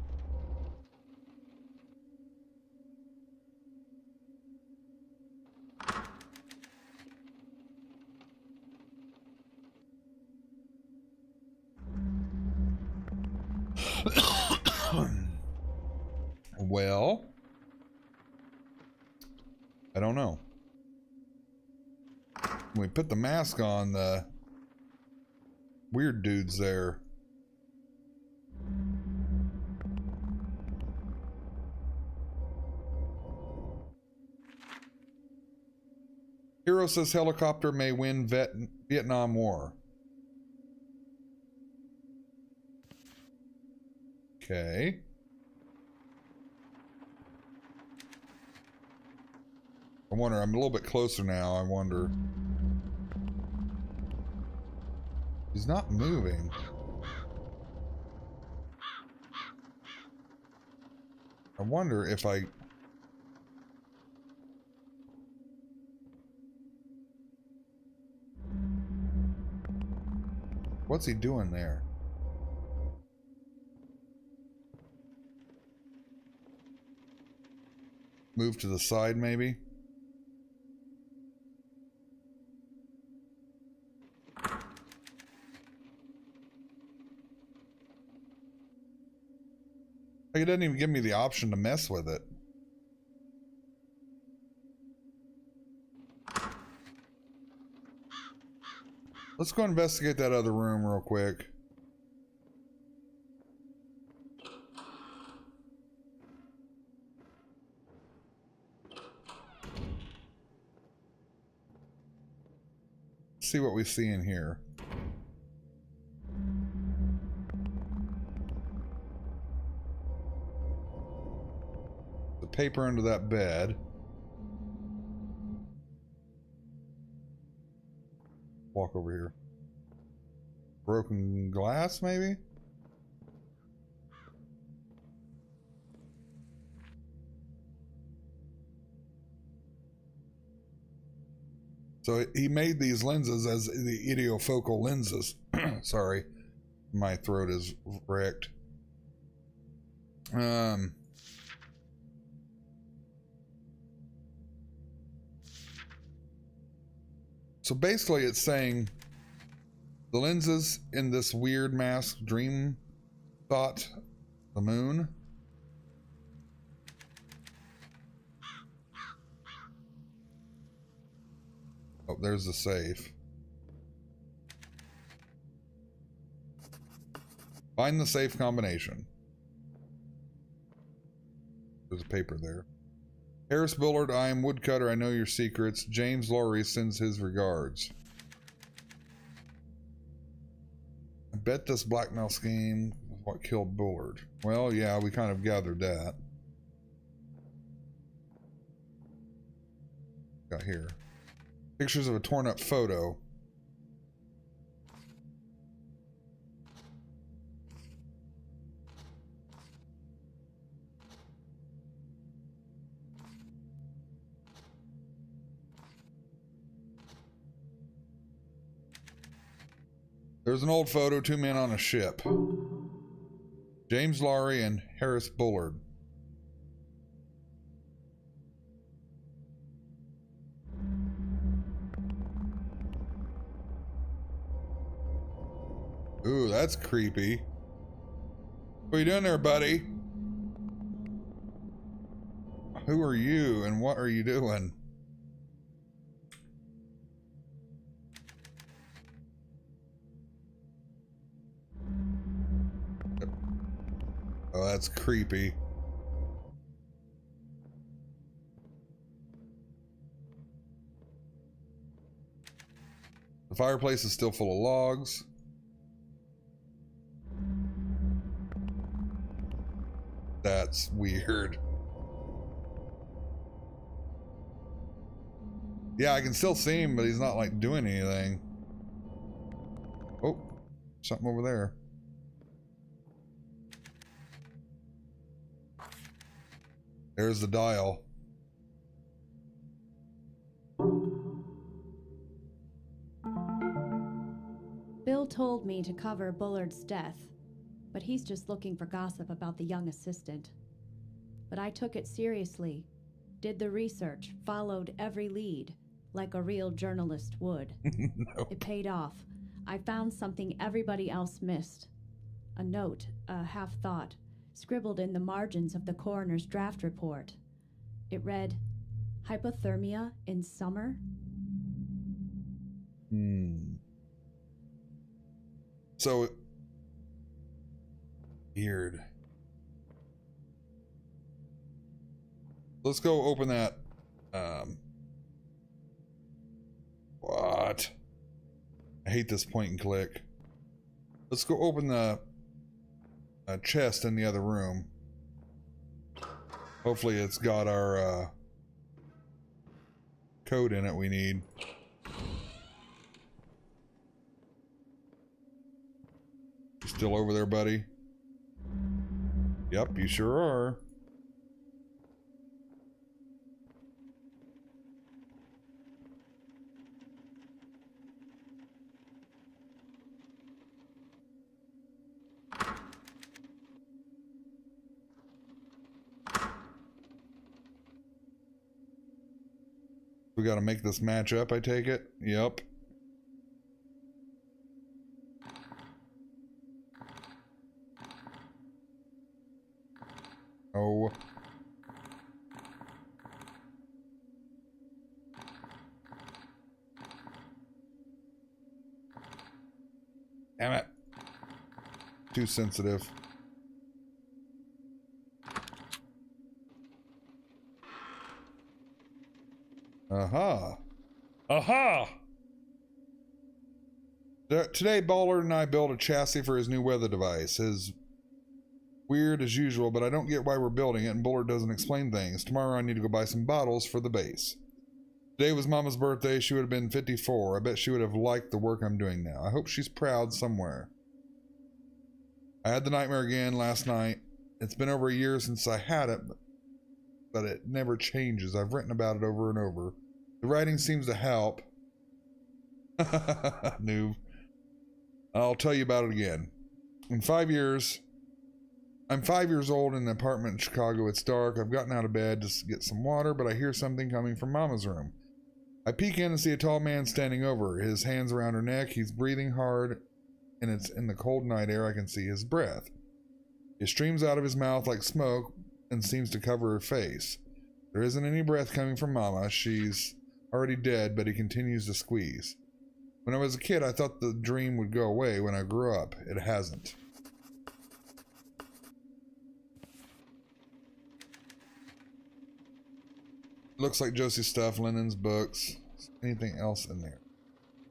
Well, I don't know. When we put the mask on, the weird dude's there. Hero says helicopter may win Vietnam War. Okay. I wonder, I'm a little bit closer now, I wonder. He's not moving. I wonder if I... What's he doing there? Move to the side, maybe? Like, it doesn't even give me the option to mess with it. Let's go investigate that other room real quick. See what we see in here. The paper under that bed. Walk over here. Broken glass, maybe? So he made these lenses as the idiofocal lenses. Sorry, my throat is wrecked. So basically it's saying the lenses in this weird mask dream thought the moon. Oh, there's the safe. Find the safe combination. There's a paper there. Harris Bullard, I am Woodcutter. I know your secrets. James Laurie sends his regards. I bet this blackmail scheme is what killed Bullard. Well, yeah, we kind of gathered that. Got here. Pictures of a torn up photo. There's an old photo, two men on a ship. James Laurie and Harris Bullard. Ooh, that's creepy. What are you doing there, buddy? Who are you and what are you doing? Oh, that's creepy. The fireplace is still full of logs. That's weird. Yeah, I can still see him, but he's not like doing anything. Oh, something over there. There's the dial. Bill told me to cover Bullard's death, but he's just looking for gossip about the young assistant. But I took it seriously, did the research, followed every lead, like a real journalist would. No. It paid off. I found something everybody else missed. A note, a half-thought, scribbled in the margins of the coroner's draft report. It read, "Hypothermia in summer?" So weird. Let's go open that. What? I hate this point and click. Let's go open the chest in the other room. Hopefully it's got our code in it we need. You still over there, buddy? Yep, you sure are. We gotta make this match up, I take it? Yep. Oh. Damn it. Too sensitive. Aha. Aha! Today, Ballard and I built a chassis for his new weather device. His weird as usual, but I don't get why we're building it, and Bullard doesn't explain things. Tomorrow I need to go buy some bottles for the base. Today was Mama's birthday. She would have been 54. I bet she would have liked the work I'm doing now. I hope she's proud somewhere. I had the nightmare again last night. It's been over a year since I had it, but it never changes. I've written about it over and over. The writing seems to help. Noob. I'll tell you about it again. In 5 years... I'm 5 years old in an apartment in Chicago. It's dark. I've gotten out of bed to get some water, but I hear something coming from Mama's room. I peek in and see a tall man standing over her, his hands around her neck. He's breathing hard, and it's in the cold night air. I can see his breath. It streams out of his mouth like smoke and seems to cover her face. There isn't any breath coming from Mama. She's already dead, but he continues to squeeze. When I was a kid, I thought the dream would go away when I grew up. It hasn't. Looks like Josie's stuff, Lennon's books. Anything else in there?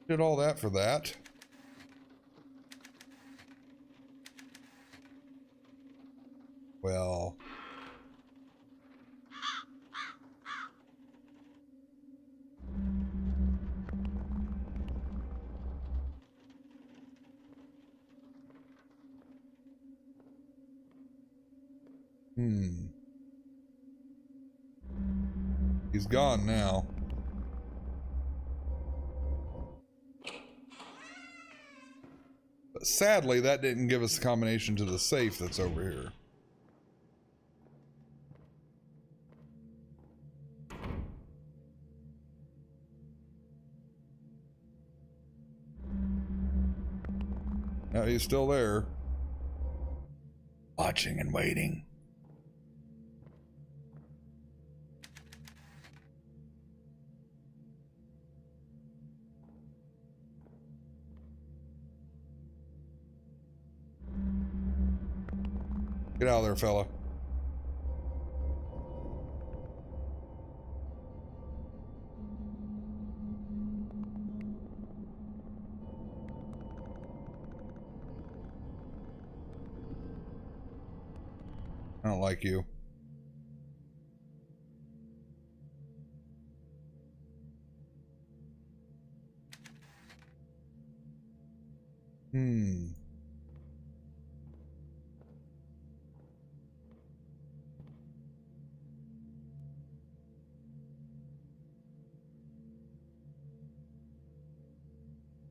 Did all that for that. Well. He's gone now. But sadly, that didn't give us a combination to the safe that's over here. Now he's still there. Watching and waiting. Get out of there, fella. I don't like you.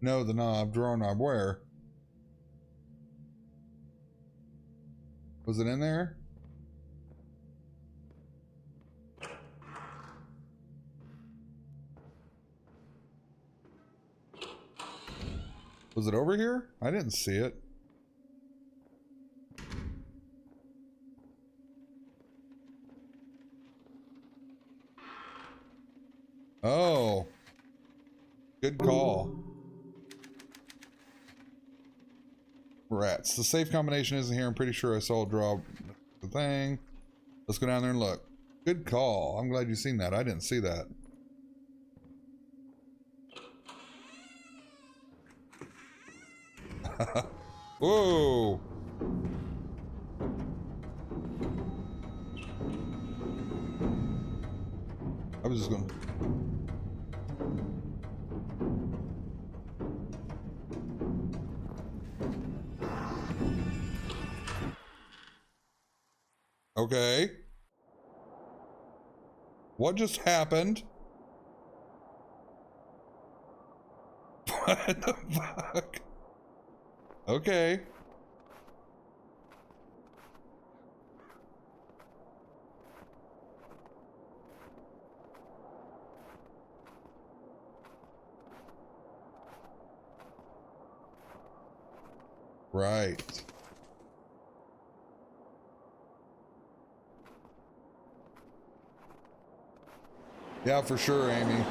No, the knob. Drawer knob. Where? Was it in there? Was it over here? I didn't see it. Oh. Good call. Rats. The safe combination isn't here. I'm pretty sure I saw a draw the thing. Let's go down there and look. Good call. I'm glad you've seen that. I didn't see that. Whoa. I was just going to... Okay. What just happened? What the fuck? Okay. Right. Yeah, for sure, Amy.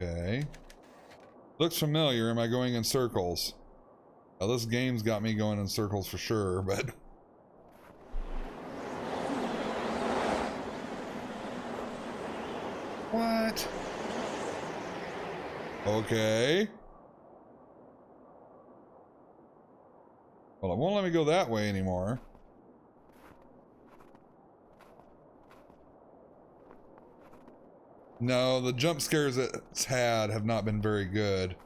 Okay. Looks familiar. Am I going in circles? Well, this game's got me going in circles for sure, but... What? Okay. Well, it won't let me go that way anymore. No, the jump scares it's had have not been very good.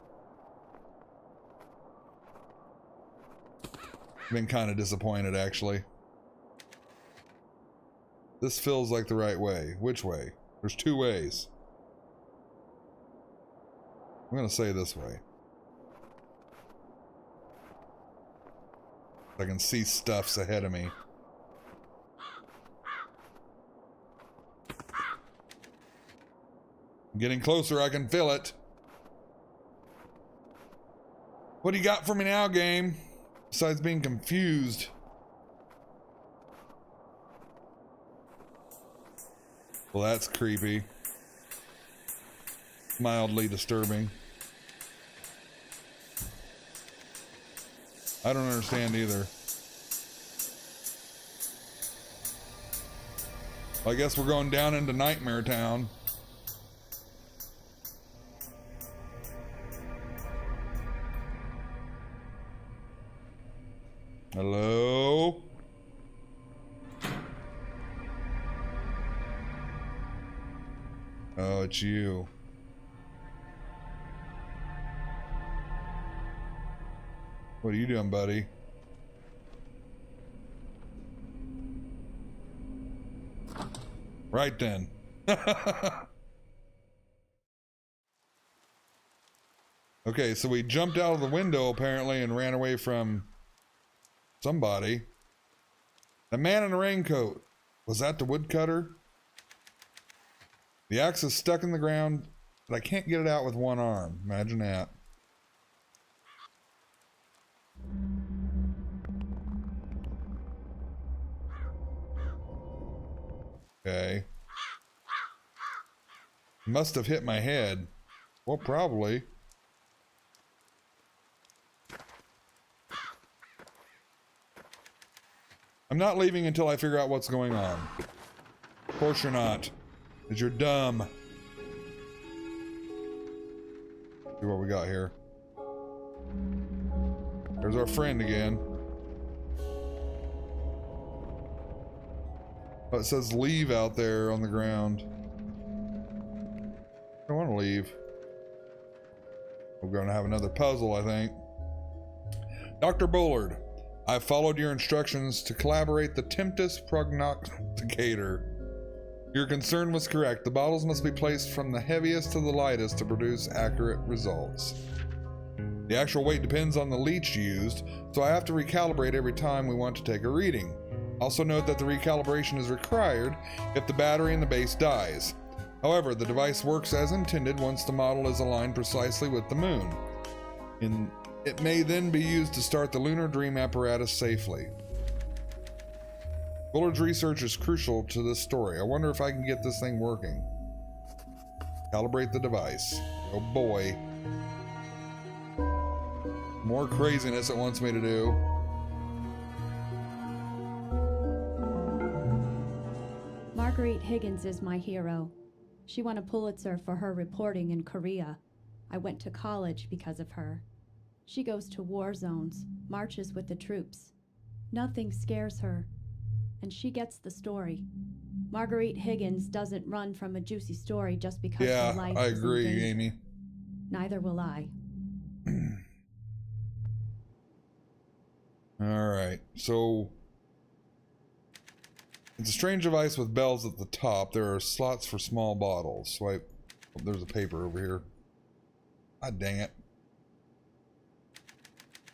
Been kind of disappointed, actually. This feels like the right way. Which way? There's two ways. I'm gonna say this way. I can see stuffs ahead of me. I'm getting closer, I can feel it. What do you got for me now, game? Besides being confused. Well, that's creepy. Mildly disturbing. I don't understand either. I guess we're going down into Nightmare Town. Hello? Oh, it's you. What are you doing, buddy? Right then. Okay, so we jumped out of the window apparently and ran away from somebody. The man in the raincoat. Was that the woodcutter? The axe is stuck in the ground, but I can't get it out with one arm. Imagine that. Okay. Must have hit my head. Well, probably. I'm not leaving until I figure out what's going on. Of course you're not. Because you're dumb. See what we got here. There's our friend again. Oh, it says leave out there on the ground. I don't want to leave. We're going to have another puzzle, I think. Dr. Bullard, I followed your instructions to collaborate the Tempest Prognosticator. Your concern was correct. The bottles must be placed from the heaviest to the lightest to produce accurate results. The actual weight depends on the leech used, so I have to recalibrate every time we want to take a reading. Also note that the recalibration is required if the battery in the base dies. However, the device works as intended once the model is aligned precisely with the moon. It may then be used to start the lunar dream apparatus safely. Bullard's research is crucial to this story. I wonder if I can get this thing working. Calibrate the device. Oh boy. More craziness it wants me to do. Marguerite Higgins is my hero. She won a Pulitzer for her reporting in Korea. I went to college because of her. She goes to war zones, marches with the troops. Nothing scares her, and she gets the story. Marguerite Higgins doesn't run from a juicy story just because her life is in danger. Yeah, I agree, Amy. Neither will I. Alright, so it's a strange device with bells at the top. There are slots for small bottles. So oh, there's a paper over here. God dang it.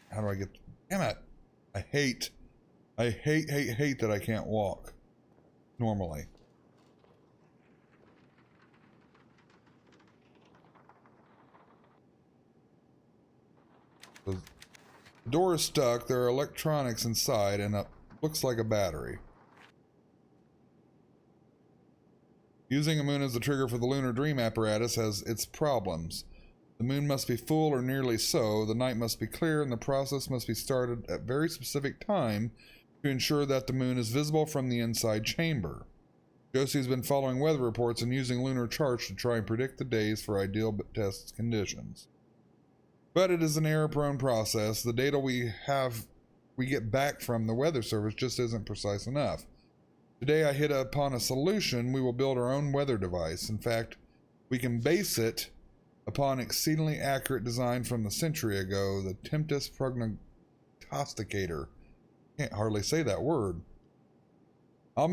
How do I get... Damn it. I hate that I can't walk normally. The door is stuck. There are electronics inside and it looks like a battery. Using a moon as the trigger for the lunar dream apparatus has its problems. The moon must be full or nearly so, the night must be clear, and the process must be started at very specific time to ensure that the moon is visible from the inside chamber. Josie's been following weather reports and using lunar charts to try and predict the days for ideal test conditions. But it is an error-prone process. The data we get back from the weather service just isn't precise enough. Today I hit upon a solution. We will build our own weather device. In fact, we can base it upon exceedingly accurate design from the century ago, the Tempest Prognosticator. Can't hardly say that word. I'll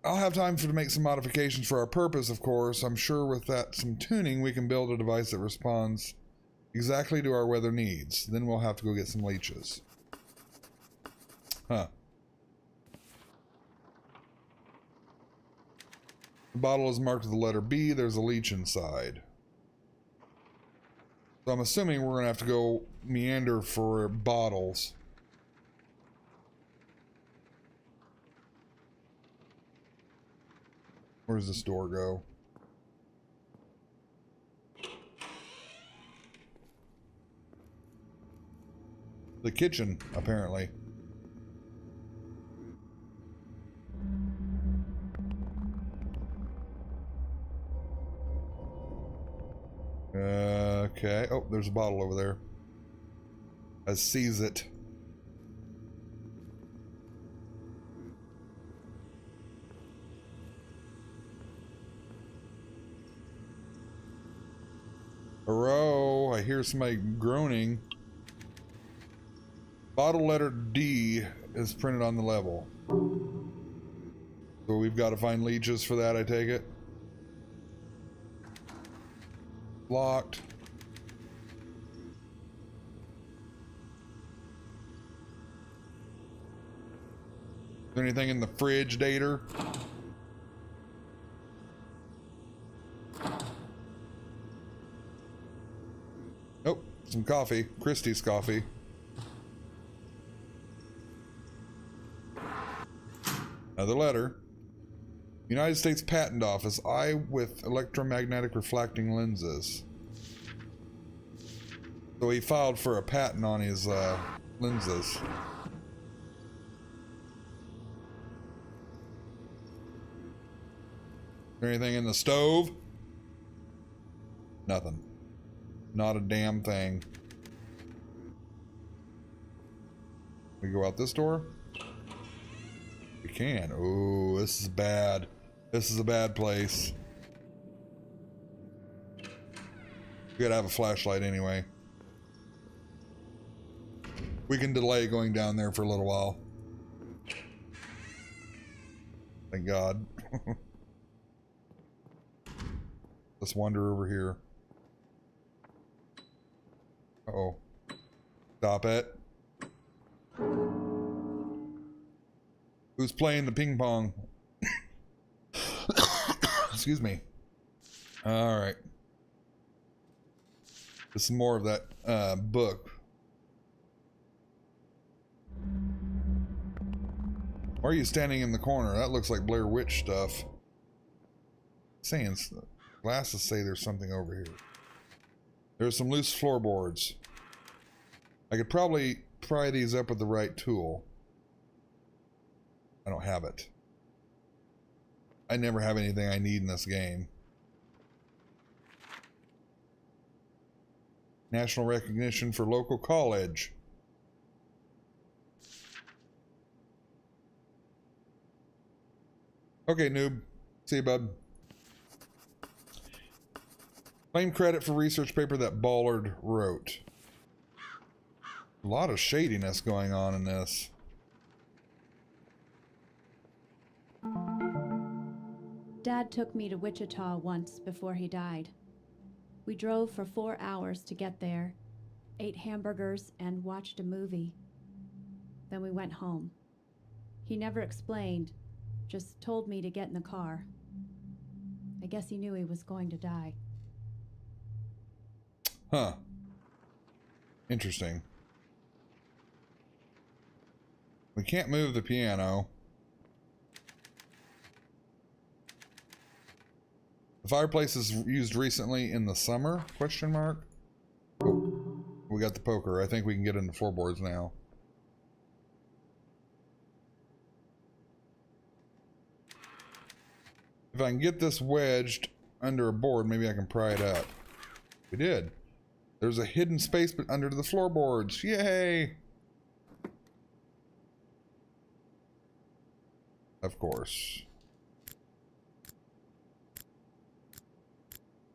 have time to make some modifications for our purpose, of course. I'm sure with that some tuning, we can build a device that responds exactly to our weather needs. Then we'll have to go get some leeches. Huh. The bottle is marked with the letter B. There's a leech inside. So I'm assuming we're going to have to go meander for bottles. Where does this door go? The kitchen, apparently. Okay. Oh, there's a bottle over there. I seize it. Hello, I hear somebody groaning. Bottle letter D is printed on the level. So we've got to find leeches for that, I take it. Locked. Is there anything in the fridge, Dater? Nope, some coffee. Christie's coffee. Another letter. United States Patent Office. Eye with electromagnetic reflecting lenses. So he filed for a patent on his lenses. Is there anything in the stove? Nothing. Not a damn thing. We go out this door? We can. Oh, this is bad. This is a bad place. We gotta have a flashlight anyway. We can delay going down there for a little while. Thank God. Let's wander over here. Uh-oh. Stop it. Who's playing the ping pong? Excuse me. All right. This is more of that book. Why are you standing in the corner? That looks like Blair Witch stuff. Saying glasses say there's something over here. There's some loose floorboards. I could probably pry these up with the right tool. I don't have it. I never have anything I need in this game. National recognition for local college. Okay, noob. See you, bud. Claim credit for research paper that Ballard wrote. A lot of shadiness going on in this. Dad took me to Wichita once before he died. We drove for 4 hours to get there, ate hamburgers, and watched a movie. Then we went home. He never explained, just told me to get in the car. I guess he knew he was going to die. Huh. Interesting. We can't move the piano. The fireplace is used recently in the summer? Question mark. Oh, we got the poker. I think we can get into floorboards now. If I can get this wedged under a board, maybe I can pry it up. We did. There's a hidden space under the floorboards. Yay! Of course.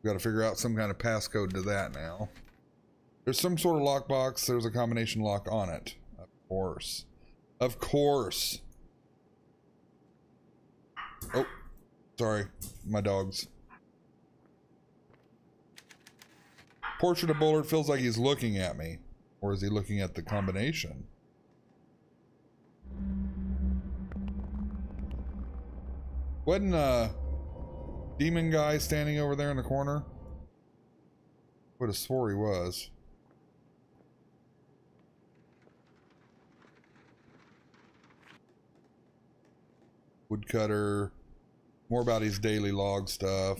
We got to figure out some kind of passcode to that now. There's some sort of lockbox. There's a combination lock on it. Of course. Of course. Oh, sorry. My dogs. Portrait of Bullard feels like he's looking at me. Or is he looking at the combination? Wasn't demon guy standing over there in the corner? Would have swore he was. Woodcutter. More about his daily log stuff.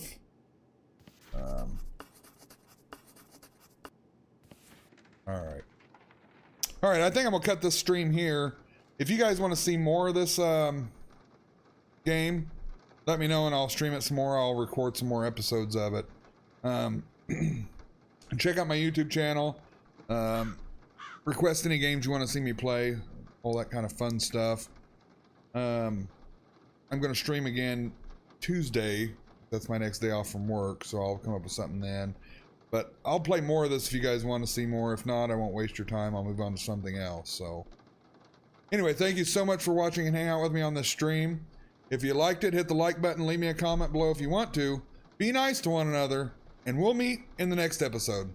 Alright. Alright, I think I'm gonna cut this stream here. If you guys want to see more of this game, let me know and I'll stream it some more. I'll record some more episodes of it. Check out my YouTube channel. Request any games you want to see me play. All that kind of fun stuff. I'm going to stream again Tuesday. That's my next day off from work, so I'll come up with something then. But I'll play more of this if you guys want to see more. If not, I won't waste your time. I'll move on to something else. So anyway, thank you so much for watching and hanging out with me on this stream. If you liked it, hit the like button, leave me a comment below if you want to. Be nice to one another, and we'll meet in the next episode.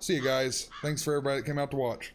See you guys. Thanks for everybody that came out to watch.